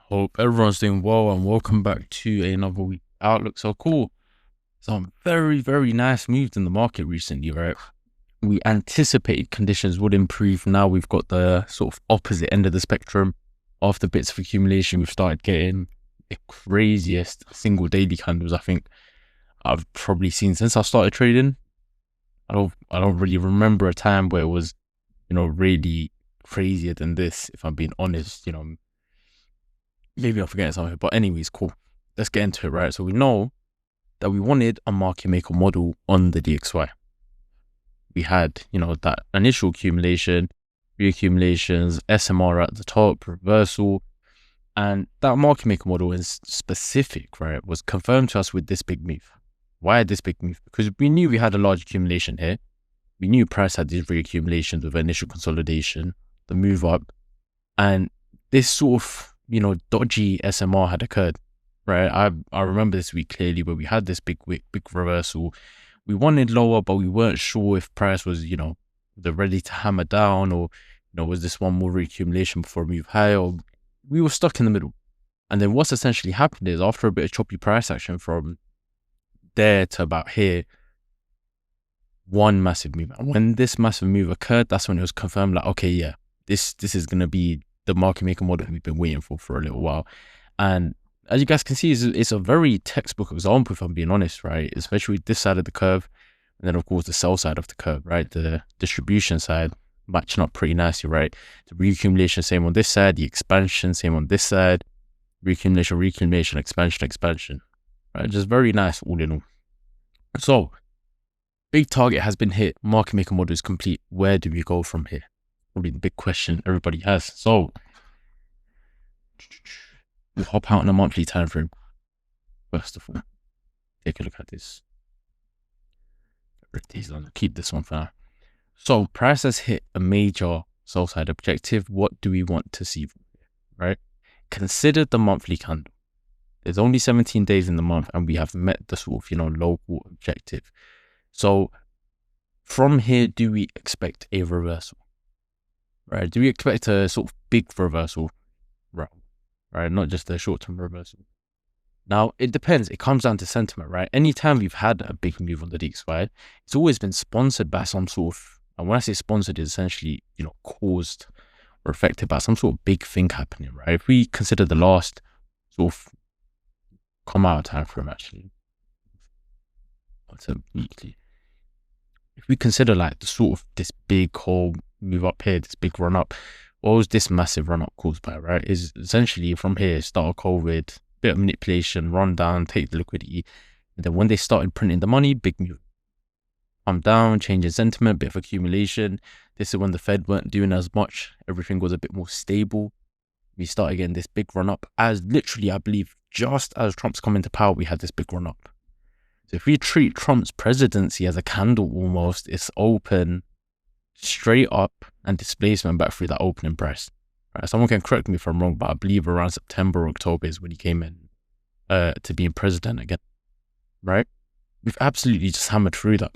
Hope everyone's doing well and welcome back to another week outlook. So cool. Some very nice moves in the market recently, right? We anticipated conditions would improve. Now we've got the sort of opposite end of the spectrum. After bits of accumulation, we've started getting the craziest single daily candles I think I've probably seen since I started trading. I don't really remember a time where it was, really crazier than this, if I'm being honest. Maybe I'm forgetting something, but anyways, cool. Let's get into it, right? So we know that we wanted a market maker model on the DXY. We had, that initial accumulation, reaccumulations, SMR at the top, reversal, and that market maker model in specific, right, was confirmed to us with this big move. Why this big move? Because we knew we had a large accumulation here. We knew price had these reaccumulations with initial consolidation, the move up, and this sort of dodgy SMR had occurred, right? I remember this week clearly where we had this big reversal. We wanted lower, but we weren't sure if price was, they're ready to hammer down, or, was this one more reaccumulation before we move higher, or we were stuck in the middle. And then what's essentially happened is after a bit of choppy price action from there to about here, one massive move. And when this massive move occurred, that's when it was confirmed, like, okay, yeah, this is going to be the market maker model we've been waiting for a little while. And as you guys can see, it's a very textbook example, if I'm being honest, right? Especially this side of the curve, and then of course the sell side of the curve, right? The distribution side matching up pretty nicely, right? The reaccumulation, same on this side, the expansion, same on this side, reaccumulation, expansion, right? Just very nice all in all. So big target has been hit, market maker model is complete. Where do we go from here? Probably the big question everybody has. So we'll hop out in a monthly time frame. First of all, take a look at this. Keep this one for now. So price has hit a major sell side objective. What do we want to see from here, right? Consider the monthly candle. There's only 17 days in the month and we have met the sort of, local objective. So from here, do we expect a reversal? Right? Do we expect a sort of big reversal? Right? Not just a short-term reversal. Now, it depends. It comes down to sentiment, right? Anytime we've had a big move on the DXY, it's always been sponsored by some sort of, and when I say sponsored, it's essentially, caused or affected by some sort of big thing happening, right? If we consider the last sort of come out time frame, actually, weekly. If we consider like the sort of this big whole move up here, this big run up, what was this massive run up caused by, right? Is essentially from here, start of COVID, bit of manipulation, run down, take the liquidity. And then when they started printing the money, big move. Come down, change in sentiment, bit of accumulation. This is when the Fed weren't doing as much. Everything was a bit more stable. We started getting this big run up as literally, I believe, just as Trump's come into power, we had this big run up. So if we treat Trump's presidency as a candle almost, it's open straight up and displacement back through that opening price. Right? Someone can correct me if I'm wrong, but I believe around September or October is when he came in to being president again. Right? We've absolutely just hammered through that.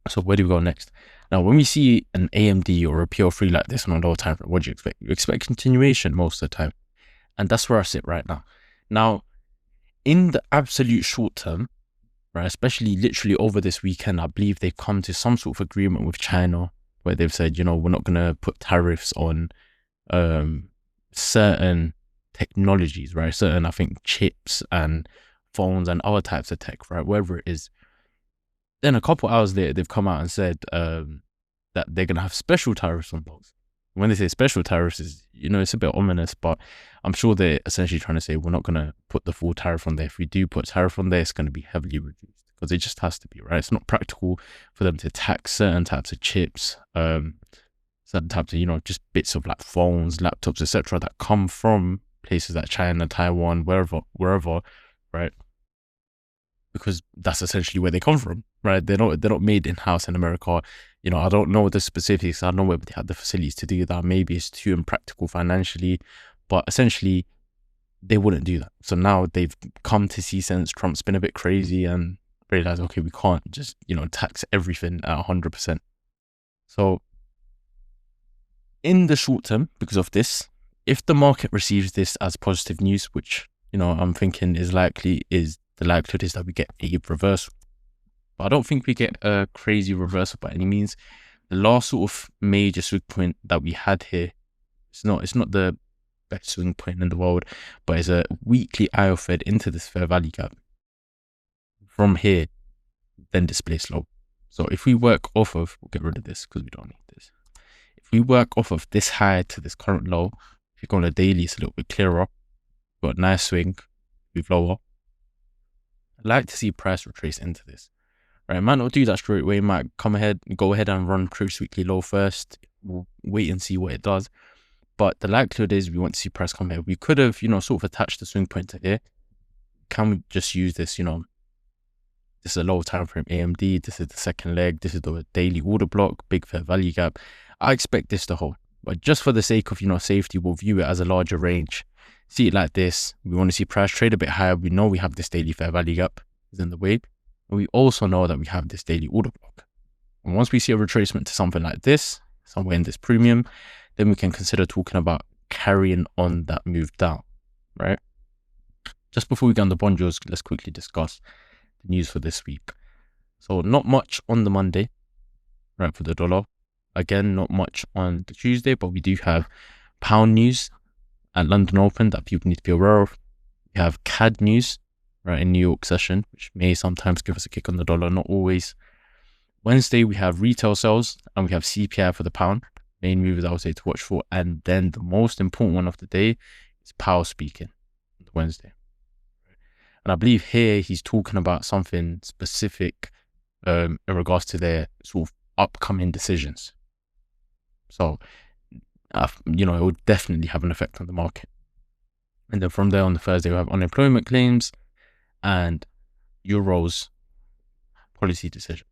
So where do we go next? Now, when we see an AMD or a PL3 like this on a lower time frame, what do you expect? You expect continuation most of the time. And that's where I sit right now. Now, in the absolute short term, right, especially literally over this weekend, I believe they've come to some sort of agreement with China where they've said, we're not going to put tariffs on certain technologies, right? Certain, I think, chips and phones and other types of tech, right? Wherever it is. Then a couple hours later, they've come out and said that they're going to have special tariffs on those. When they say special tariffs, is it's a bit ominous, but I'm sure they're essentially trying to say we're not going to put the full tariff on there. If we do put tariff on there, it's going to be heavily reduced because it just has to be, right? It's not practical for them to tax certain types of chips, certain types of, just bits of like phones, laptops, etc. that come from places like China, Taiwan, wherever, right? Because that's essentially where they come from, right? They're not made in-house in America. I don't know the specifics. I don't know whether they have the facilities to do that. Maybe it's too impractical financially, but essentially they wouldn't do that. So now they've come to see sense. Trump's been a bit crazy and realize, okay, we can't just, tax everything at 100%. So in the short term, because of this, if the market receives this as positive news, which, you know, I'm thinking is likely, is the likelihood is that we get a reversal. But I don't think we get a crazy reversal by any means. The last sort of major swing point that we had here, it's not the best swing point in the world, but it's a weekly IO fed into this fair value gap. From here, then displace low. So if we work off of, we'll get rid of this because we don't need this. If we work off of this high to this current low, if you go on a daily, it's a little bit clearer. We've got a nice swing, move lower. I'd like to see price retrace into this. Right, it might not do that straight away. It might go ahead and run cruise weekly low first. We'll wait and see what it does. But the likelihood is we want to see price come here. We could have, you know, sort of attached the swing point to here. Can we just use this, you know, this is a low time frame AMD. This is the second leg. This is the daily order block, big fair value gap. I expect this to hold. But just for the sake of, you know, safety, we'll view it as a larger range. See it like this. We want to see price trade a bit higher. We know we have this daily fair value gap is in the way. And we also know that we have this daily order block. And once we see a retracement to something like this, somewhere in this premium, then we can consider talking about carrying on that move down, right? Just before we get on the bond yields, let's quickly discuss the news for this week. So not much on the Monday, right, for the dollar. Again, not much on the Tuesday, but we do have pound news at London Open that people need to be aware of. We have CAD news, right, in New York session, which may sometimes give us a kick on the dollar, not always. Wednesday, we have retail sales and we have CPI for the pound. Main movers I would say to watch for. And then the most important one of the day is Powell speaking on Wednesday. And I believe here he's talking about something specific in regards to their sort of upcoming decisions. So, you know, it will definitely have an effect on the market. And then from there on the Thursday, we have unemployment claims and Euros policy decision,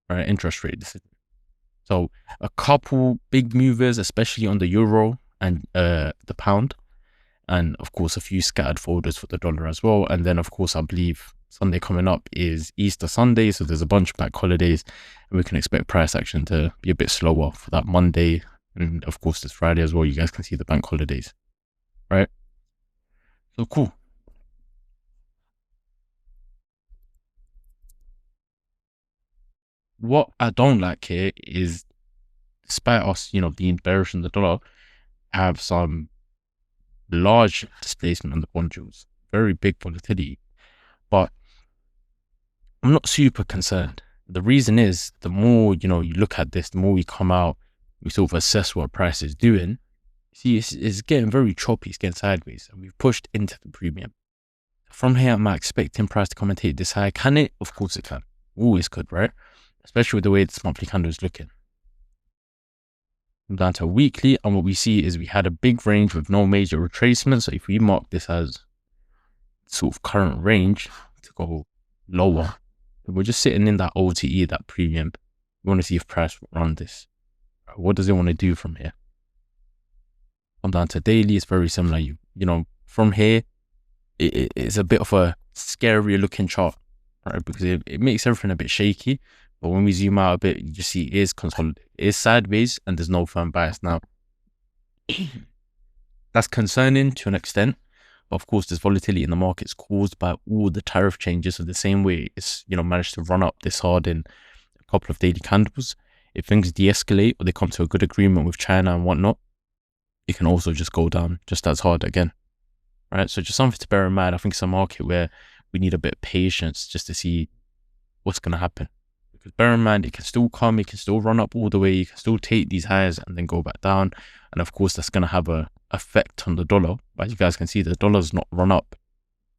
right? Interest rate decision. So a couple big movers, especially on the euro and the pound, and of course a few scattered folders for the dollar as well. And then of course I believe Sunday coming up is Easter Sunday, so there's a bunch of bank holidays, and we can expect price action to be a bit slower for that Monday, and of course this Friday as well. You guys can see the bank holidays, right? So cool. What I don't like here is, despite us, you know, being bearish in the dollar, have some large displacement on the bond yields, very big volatility. But I'm not super concerned. The reason is, the more, you know, you look at this, the more we come out, we sort of assess what price is doing. See, it's getting very choppy, it's getting sideways, and we've pushed into the premium. From here, am I expecting price to come and take this high? Can it? Of course it can. Always could, right? Especially with the way this monthly candle is looking. I'm down to a weekly, and what we see is we had a big range with no major retracement. So if we mark this as sort of current range to go lower, we're just sitting in that OTE, that premium. We want to see if price will run this. What does it want to do from here? I'm down to daily. It's very similar. You know, from here, it's a bit of a scarier looking chart, right? Because it makes everything a bit shaky. But when we zoom out a bit, you just see it is consolidated. It is sideways and there's no firm bias now. That's concerning to an extent. But of course, this volatility in the market is caused by all the tariff changes. So the same way it's, you know, managed to run up this hard in a couple of daily candles. If things de-escalate or they come to a good agreement with China and whatnot, it can also just go down just as hard again. Right? So just something to bear in mind. I think it's a market where we need a bit of patience just to see what's going to happen. Because bear in mind, it can still come, it can still run up all the way, you can still take these highs and then go back down. And of course, that's going to have an effect on the dollar. But as you guys can see, the dollar's not run up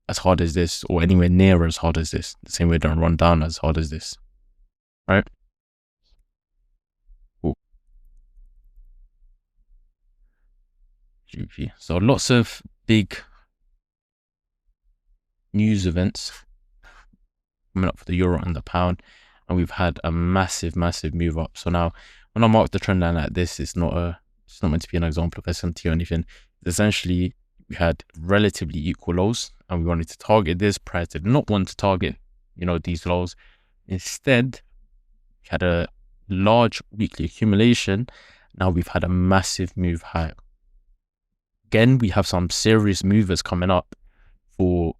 as hard as this or anywhere near as hard as this. The same way it don't run down as hard as this. Right? Cool. GBP. So lots of big news events coming up for the euro and the pound. And we've had a massive move up. So now when I mark the trend line like this, it's not meant to be an example of SMT or anything. Essentially, we had relatively equal lows and we wanted to target this. Price did not want to target, you know, these lows. Instead, we had a large weekly accumulation. Now we've had a massive move higher. Again, we have some serious movers coming up for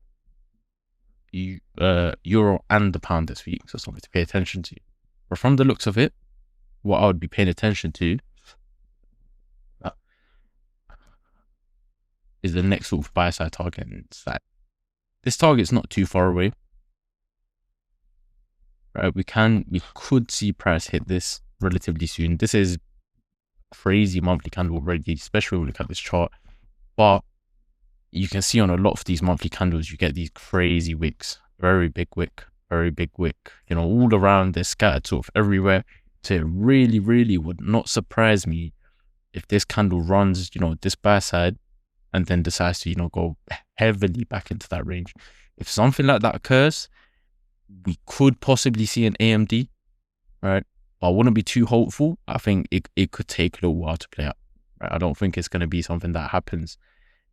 euro and the pound this week, so something to pay attention to. But from the looks of it, what I would be paying attention to is the next sort of buy side target. It's like this target's not too far away, right? We could see price hit this relatively soon. This is crazy monthly candle already, especially when we look at this chart. But you can see on a lot of these monthly candles, you get these crazy wicks, very big wick, you know, all around. They're scattered sort of everywhere. So it really, really would not surprise me if this candle runs, you know, this buy side and then decides to, you know, go heavily back into that range. If something like that occurs, we could possibly see an AMD, right? But I wouldn't be too hopeful. I think it could take a little while to play out, right? I don't think it's going to be something that happens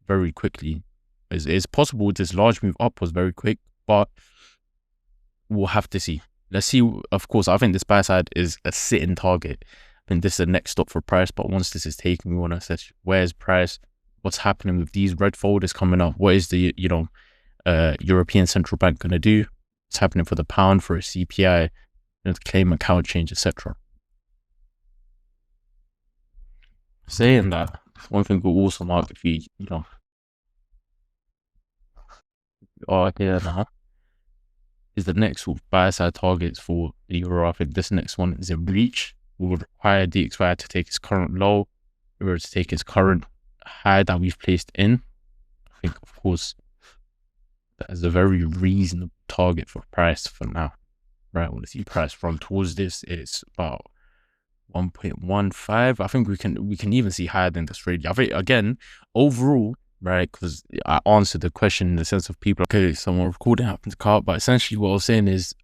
very quickly. It's possible this large move up was very quick, but we'll have to see. Let's see. Of course, I think this buy side is a sitting target. I think this is the next stop for price, but once this is taken, we want to assess where's price, what's happening with these red folders coming up, what is the, you know, European Central Bank going to do, what's happening for the pound, for a CPI, you know, the claim account change, etc. Saying that, one thing we'll also mark if we, you know, are here now, is the next sort of buy side targets for the euro. I think this next one is in reach. We would require DXY to take its current low, or to take its current high that we've placed in. I think, of course, that is a very reasonable target for price for now, right? I want to see price run towards this. It's about 1.15. I think we can even see higher than this really. I think, again, overall, right, because I answered the question in the sense of people, okay, someone recording happened to cut, but essentially what I was saying is,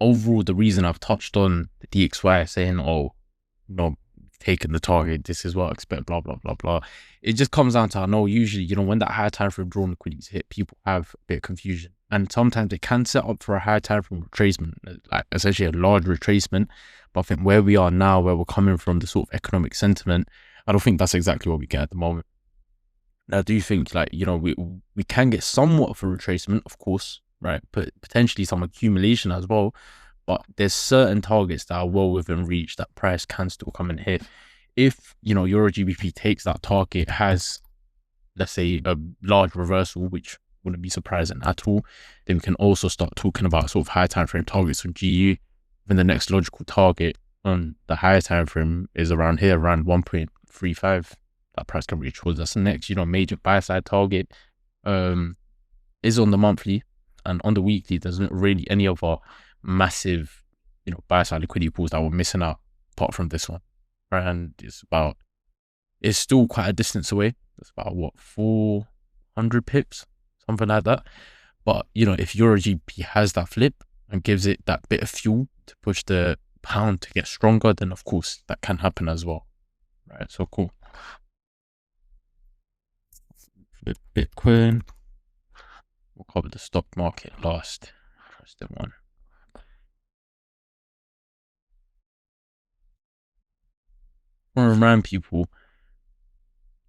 overall, the reason I've touched on the DXY saying, oh, you know, taking the target, this is what I expect, blah, blah, blah, blah. It just comes down to, I know usually, you know, when that higher time frame drawn liquidities hit, people have a bit of confusion. And sometimes it can set up for a higher time frame retracement, like essentially a large retracement. But I think where we are now, where we're coming from, the sort of economic sentiment, I don't think that's exactly what we get at the moment. I do think, like, you know, we can get somewhat of a retracement, of course, right? But potentially some accumulation as well. But there's certain targets that are well within reach that price can still come and hit. If, you know, Euro GBP takes that target, has, let's say, a large reversal, which wouldn't be surprising at all, then we can also start talking about sort of high time frame targets on GU. Then the next logical target on the higher time frame is around here, around 1.35. That price can reach towards. That's the next, you know, major buy side target. Is on the monthly, and on the weekly, there's not really any other massive, you know, buy side liquidity pools that we're missing out apart from this one, right? And it's still quite a distance away. It's about what, 400 pips, something like that. But, you know, if Euro GBP has that flip and gives it that bit of fuel to push the pound to get stronger, then of course that can happen as well, right? So cool. Bitcoin, we'll cover the stock market last. That's the one. I want to remind people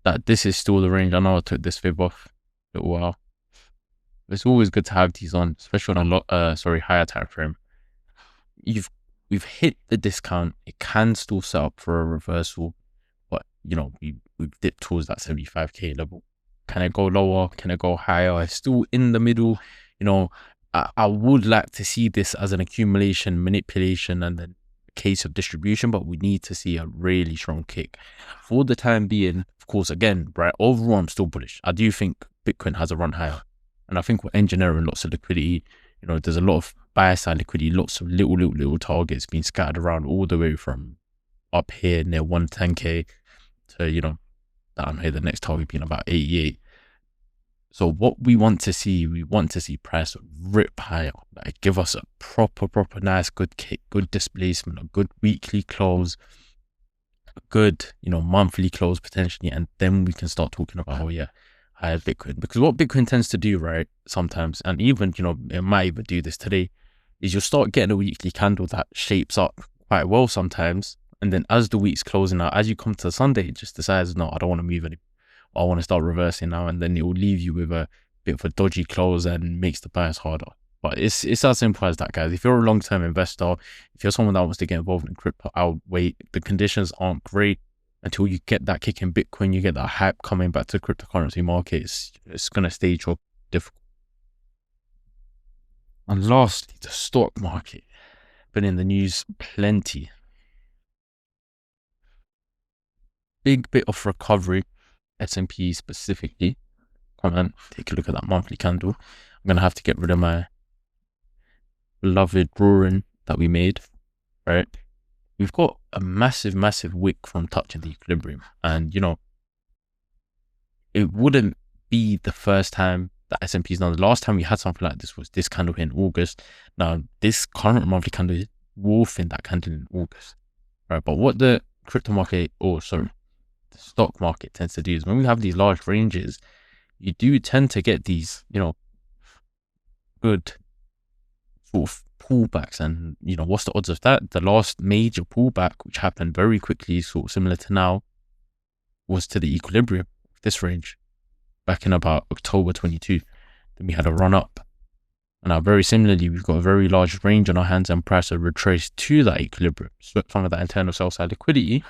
that this is still the range. I know I took this fib off a little while. It's always good to have these on, especially on a higher time frame. We've hit the discount. It can still set up for a reversal, but, you know, we've dipped towards that 75k level. Can it go lower? Can it go higher? It's still in the middle. You know, I would like to see this as an accumulation, manipulation, and then a case of distribution, but we need to see a really strong kick. For the time being, of course, again, right, overall, I'm still bullish. I do think Bitcoin has a run higher. And I think we're engineering lots of liquidity. You know, there's a lot of buy side liquidity, lots of little targets being scattered around all the way from up here near 110k to, you know, down here, the next target being about 88. So what we want to see price rip higher, like give us a proper nice good kick, good displacement, a good weekly close, a good, you know, monthly close potentially, and then we can start talking about, oh yeah, higher Bitcoin. Because what Bitcoin tends to do, right, sometimes, and even, you know, it might even do this today, is you'll start getting a weekly candle that shapes up quite well sometimes, and then as the week's closing out, as you come to Sunday, it just decides, no, I don't want to move anymore. I want to start reversing now, and then it will leave you with a bit of a dodgy close and makes the bias harder. But it's as simple as that, guys. If you're a long-term investor, if you're someone that wants to get involved in crypto, I'll wait. The conditions aren't great until you get that kick in Bitcoin, you get that hype coming back to the cryptocurrency market. It's going to stay difficult. And lastly, the stock market. Been in the news plenty. Big bit of recovery, S&P specifically. Come on, take a look at that monthly candle. I'm going to have to get rid of my beloved drawing that we made, right? We've got a massive wick from touching the equilibrium. And, you know, it wouldn't be the first time that S&P is done. The last time we had something like this was this candle here in August. Now, this current monthly candle is wolfing that candle in August, right? But what the crypto market, the stock market tends to do is when we have these large ranges, you do tend to get these, you know, good sort of pullbacks. And, you know, what's the odds of that? The last major pullback, which happened very quickly, sort of similar to now, was to the equilibrium of this range back in about October 22. Then we had a run up. And now very similarly, we've got a very large range on our hands and price have retraced to that equilibrium, swept some of that internal sell side liquidity.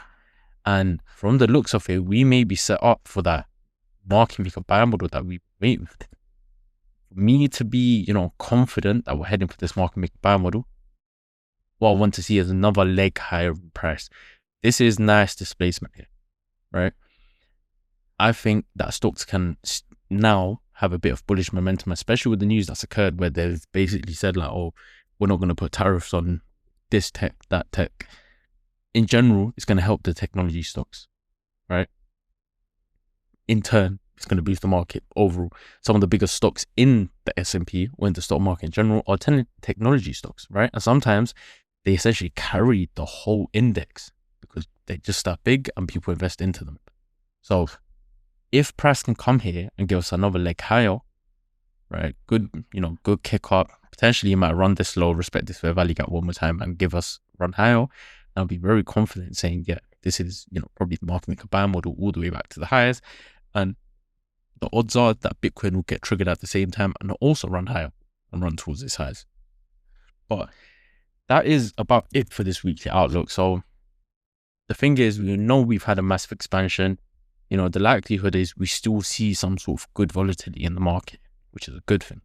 And from the looks of it, we may be set up for that market maker buy model that we wait with. For me to be, you know, confident that we're heading for this market maker buy model, what I want to see is another leg higher in price. This is nice displacement here, right? I think that stocks can now have a bit of bullish momentum, especially with the news that's occurred where they've basically said like, oh, we're not going to put tariffs on this tech, that tech. In general, it's going to help the technology stocks, right? In turn, it's going to boost the market overall. Some of the biggest stocks in the S&P or in the stock market in general are technology stocks, right? And sometimes they essentially carry the whole index because they're just that big and people invest into them. So if price can come here and give us another leg higher, right? Good, you know, good kick up. Potentially you might run this low, respect this fair value gap one more time and give us run higher. I'll be very confident saying, yeah, this is, you know, probably the market maker buy model all the way back to the highs. And the odds are that Bitcoin will get triggered at the same time and also run higher and run towards its highs. But that is about it for this weekly outlook. So the thing is, we know we've had a massive expansion. You know, the likelihood is we still see some sort of good volatility in the market, which is a good thing.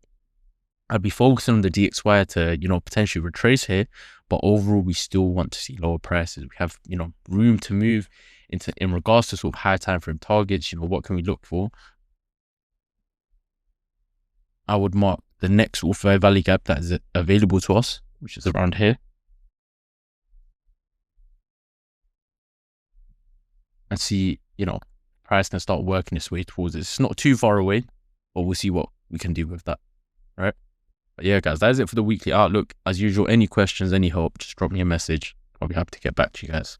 I'd be focusing on the DXY to, you know, potentially retrace here, but overall we still want to see lower prices. We have, you know, room to move in regards to sort of high time frame targets. You know, what can we look for? I would mark the next sort of fair value gap that is available to us, which is around here, and see, you know, price can start working its way towards it. It's not too far away, but we'll see what we can do with that, right? But yeah, guys, that is it for the weekly outlook. As usual, any questions, any help, just drop me a message. I'll be happy to get back to you guys.